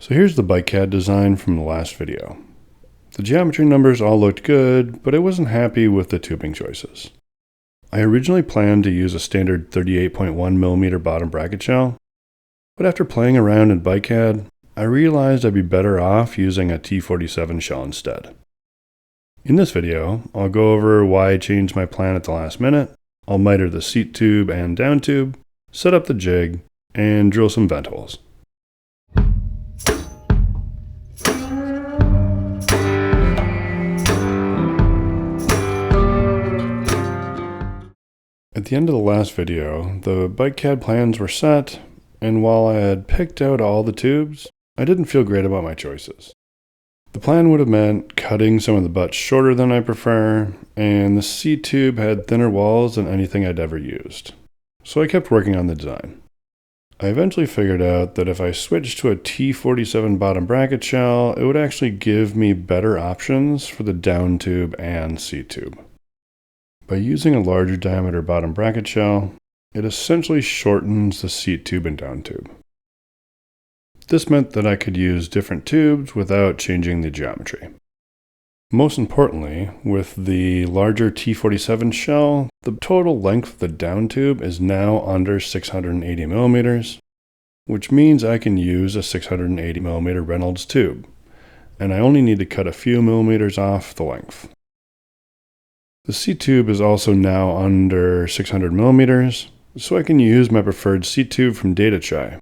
So here's the BikeCAD design from the last video. The geometry numbers all looked good, but I wasn't happy with the tubing choices. I originally planned to use a standard 38.1mm bottom bracket shell, but after playing around in BikeCAD, I realized I'd be better off using a T47 shell instead. In this video, I'll go over why I changed my plan at the last minute, I'll miter the seat tube and down tube, set up the jig, and drill some vent holes. At the end of the last video, the BikeCAD plans were set, and while I had picked out all the tubes, I didn't feel great about my choices. The plan would have meant cutting some of the butts shorter than I prefer, and the seat tube had thinner walls than anything I'd ever used. So I kept working on the design. I eventually figured out that if I switched to a T47 bottom bracket shell, it would actually give me better options for the down tube and seat tube. By using a larger diameter bottom bracket shell, it essentially shortens the seat tube and down tube. This meant that I could use different tubes without changing the geometry. Most importantly, with the larger T47 shell, the total length of the down tube is now under 680mm, which means I can use a 680mm Reynolds tube, and I only need to cut a few millimeters off the length. The seat tube is also now under 600mm, so I can use my preferred seat tube from DataChai.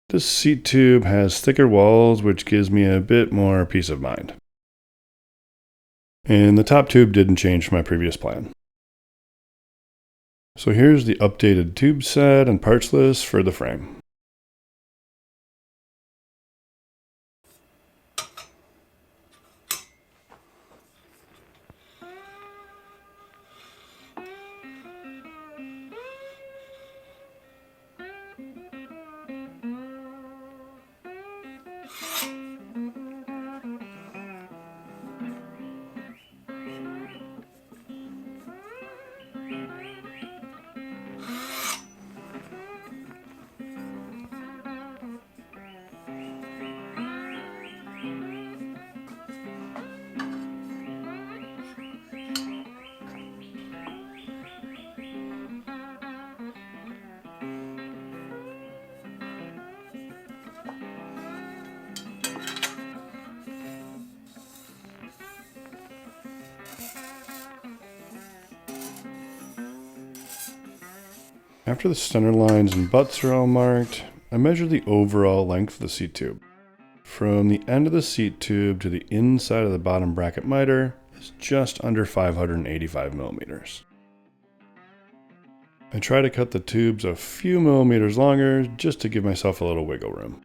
This seat tube has thicker walls, which gives me a bit more peace of mind. And the top tube didn't change from my previous plan. So here's the updated tube set and parts list for the frame. After the center lines and butts are all marked, I measure the overall length of the seat tube. From the end of the seat tube to the inside of the bottom bracket miter is just under 585mm. I try to cut the tubes a few millimeters longer just to give myself a little wiggle room.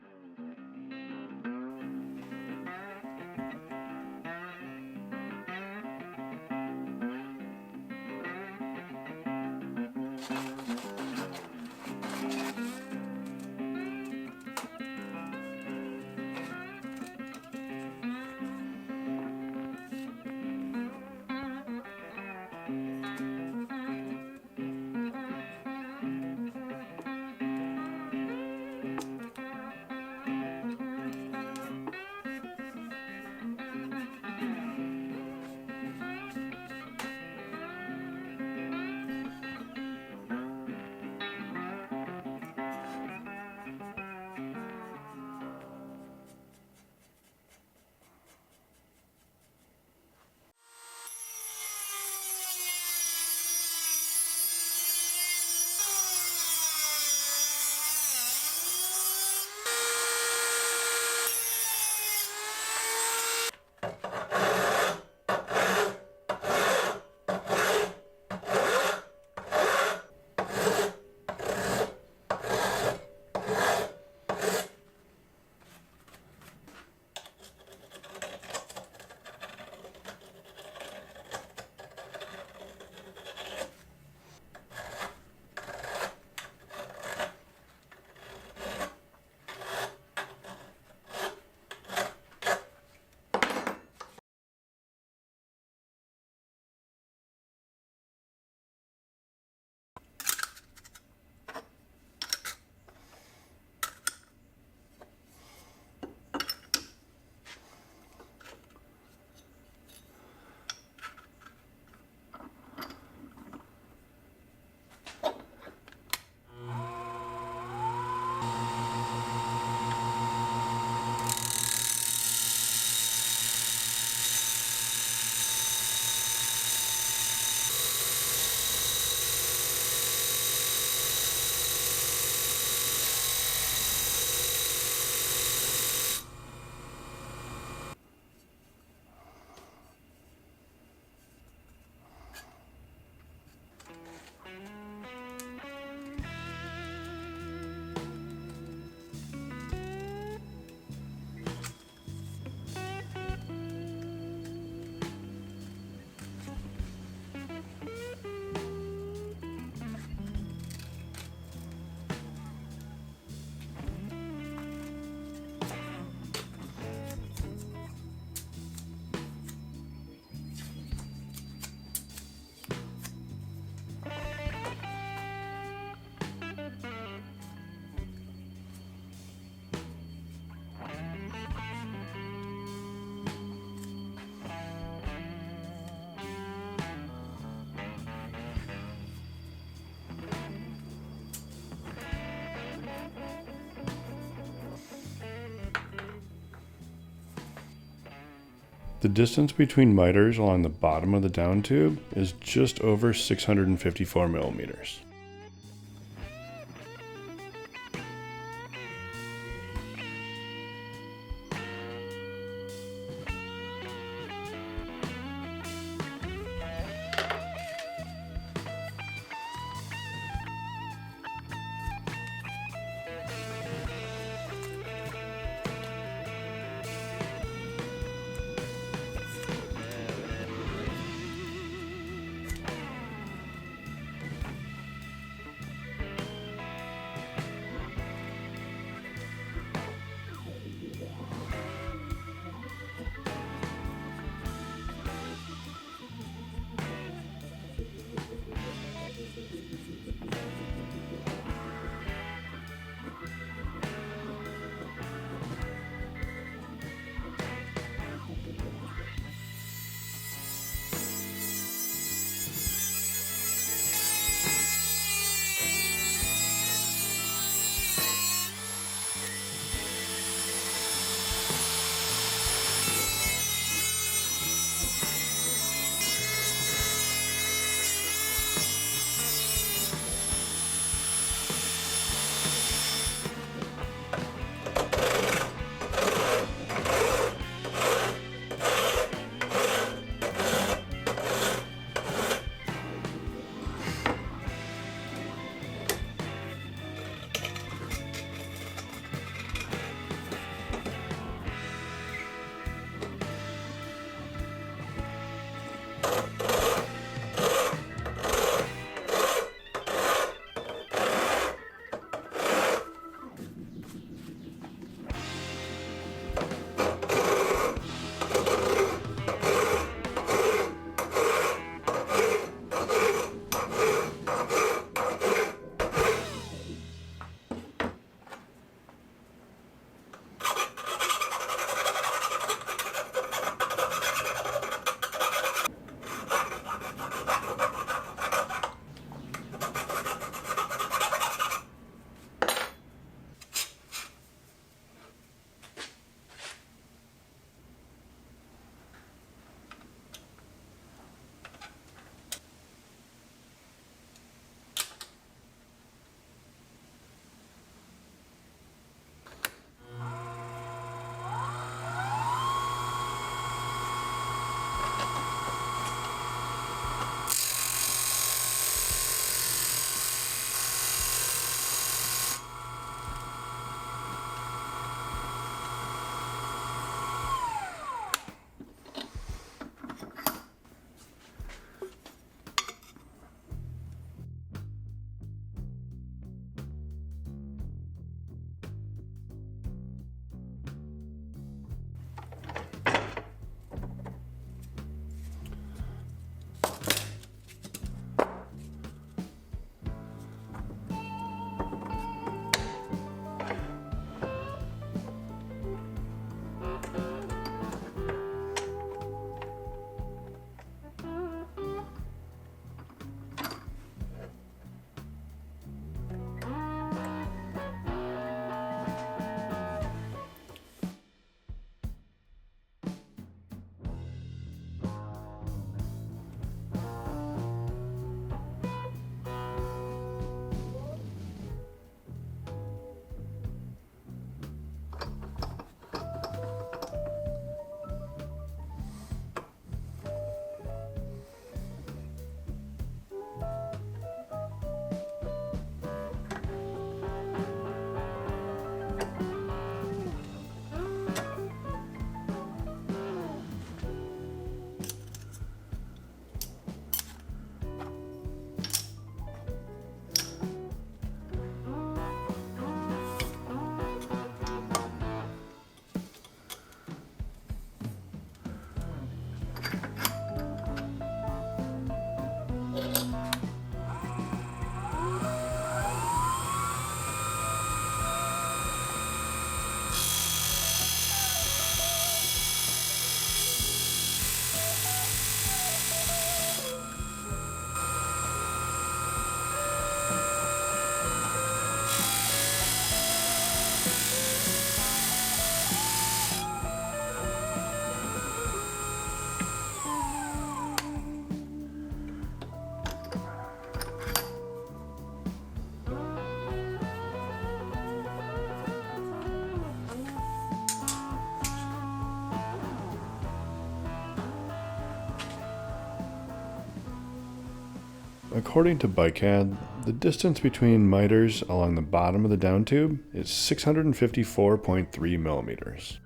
The distance between miters along the bottom of the down tube is just over 654 millimeters. According to BikeCAD, the distance between miters along the bottom of the down tube is 654.3 millimeters.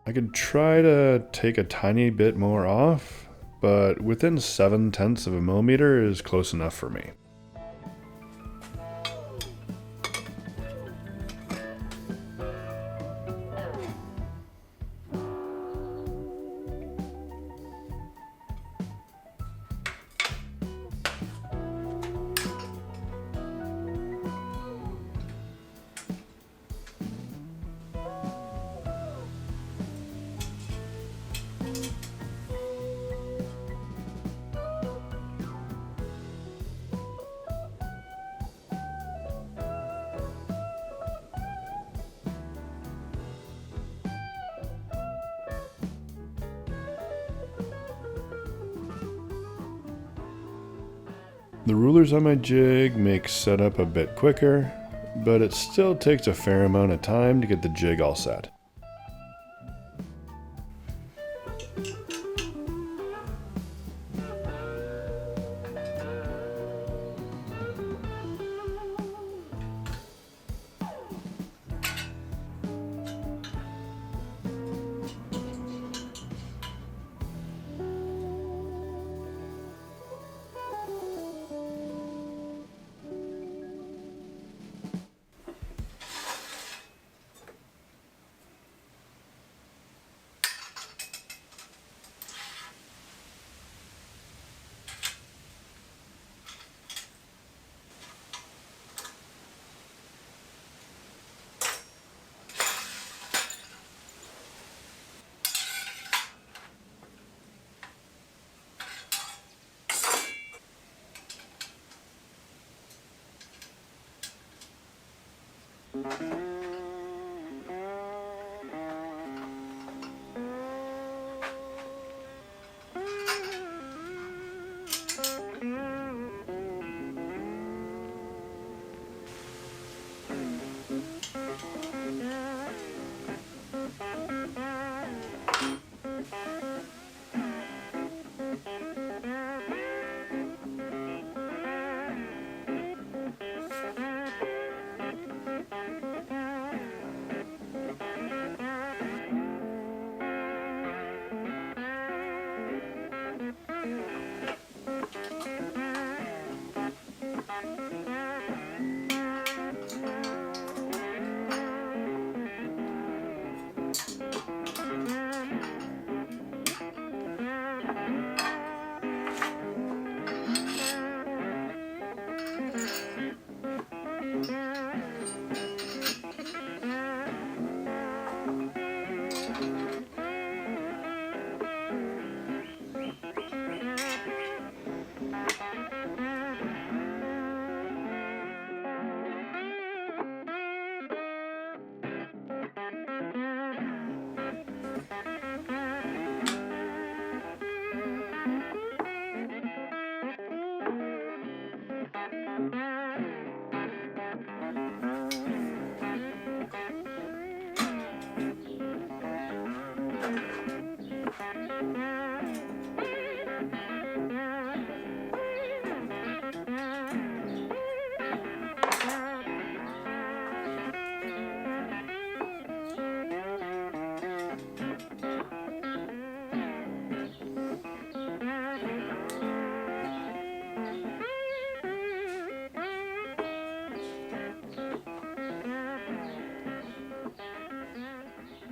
I could try to take a tiny bit more off, but within 0.7 of a millimeter is close enough for me. The rulers on my jig make setup a bit quicker, but it still takes a fair amount of time to get the jig all set.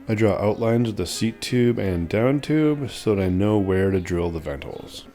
I draw outlines of the seat tube and down tube so that I know where to drill the vent holes.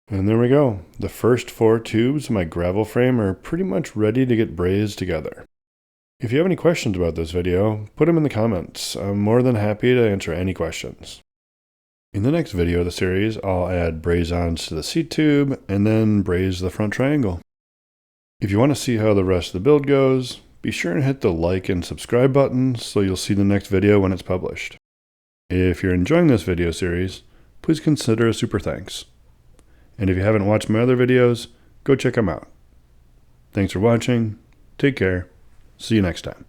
And there we go. The first 4 tubes of my gravel frame are pretty much ready to get brazed together. If you have any questions about this video, put them in the comments. I'm more than happy to answer any questions. In the next video of the series, I'll add braze-ons to the seat tube and then braze the front triangle. If you want to see how the rest of the build goes, be sure and hit the like and subscribe buttons so you'll see the next video when it's published. If you're enjoying this video series, please consider a super thanks. And if you haven't watched my other videos, go check them out. Thanks for watching. Take care. See you next time.